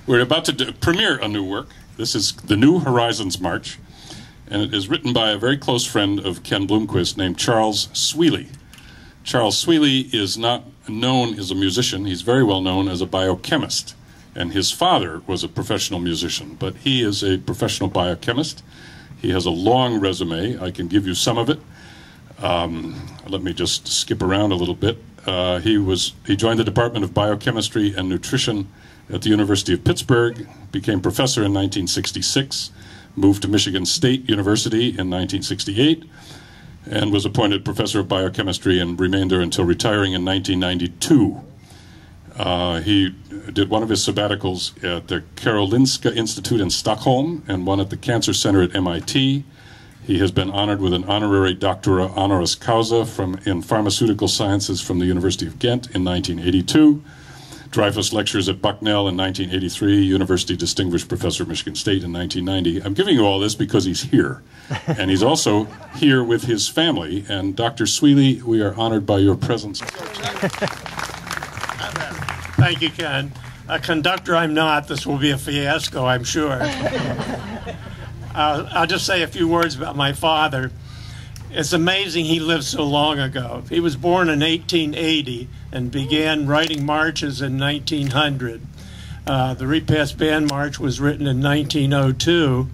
We're about to premiere a new work. This is the New Horizons March, and it is written by a very close friend of Ken Bloomquist named Charles Sweely. Charles Sweely is not known as a musician. He's very well known as a biochemist, and his father was a professional musician, but he is a professional biochemist. He has a long resume. I can give you some of it. Let me just skip around a little bit. He joined the Department of Biochemistry and Nutrition at the University of Pittsburgh, became professor in 1966, moved to Michigan State University in 1968, and was appointed professor of biochemistry and remained there until retiring in 1992. He did one of his sabbaticals at the Karolinska Institute in Stockholm and one at the Cancer Center at MIT. He has been honored with an honorary doctora honoris causa in pharmaceutical sciences from the University of Ghent in 1982. Dreyfus Lectures at Bucknell in 1983, University Distinguished Professor at Michigan State in 1990. I'm giving you all this because he's here. And he's also here with his family. And Dr. Sweely, we are honored by your presence. Thank you, Ken. A conductor I'm not. This will be a fiasco, I'm sure. I'll just say a few words about my father. It's amazing he lived so long ago. He was born in 1880 and began writing marches in 1900. The Repast Band March was written in 1902,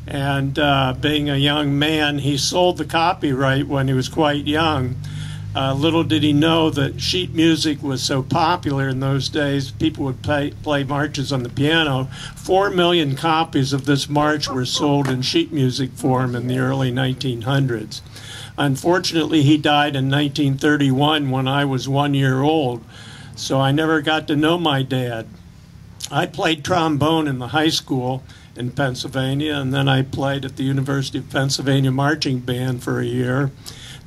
and being a young man, he sold the copyright when he was quite young. Little did he know that sheet music was so popular in those days, people would play marches on the piano. 4 million copies of this march were sold in sheet music form in the early 1900s. Unfortunately, he died in 1931 when I was 1 year old, so I never got to know my dad. I played trombone in the high school in Pennsylvania, and then I played at the University of Pennsylvania Marching Band for a year.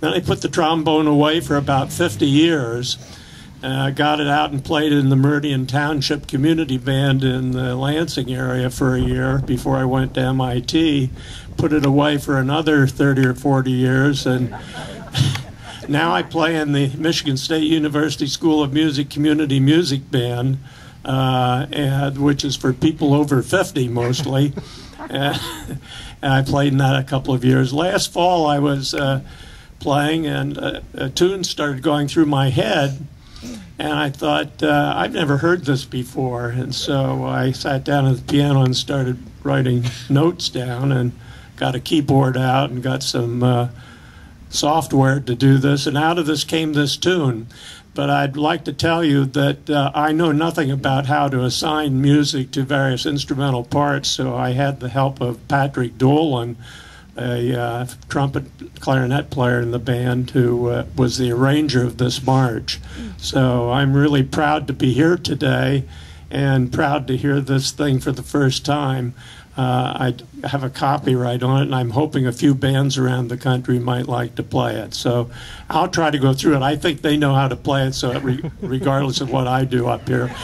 Then I put the trombone away for about 50 years. I got it out and played it in the Meridian Township Community Band in the Lansing area for a year before I went to MIT. Put it away for another 30 or 40 years, and now I play in the Michigan State University School of Music Community Music Band, which is for people over 50 mostly. And I played in that a couple of years. Last fall I was playing, and a tune started going through my head, and I thought, I've never heard this before, and so I sat down at the piano and started writing notes down and got a keyboard out and got some software to do this, and out of this came this tune. But I'd like to tell you that I know nothing about how to assign music to various instrumental parts, so I had the help of Patrick Dolan, a trumpet clarinet player in the band, who was the arranger of this march. So I'm really proud to be here today and proud to hear this thing for the first time. I have a copyright on it, and I'm hoping a few bands around the country might like to play it. So I'll try to go through it. I think they know how to play it, so regardless of what I do up here,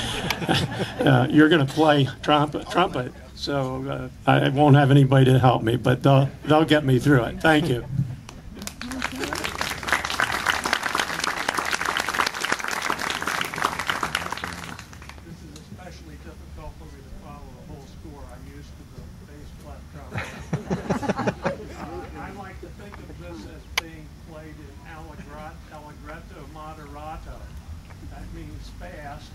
you're going to play trumpet. So I won't have anybody to help me, but they'll get me through it. Thank you. Allegretto moderato. That means fast,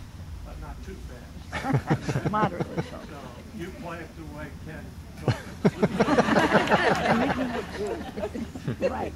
but not too fast. Moderately so. So you play it the way Ken. Right.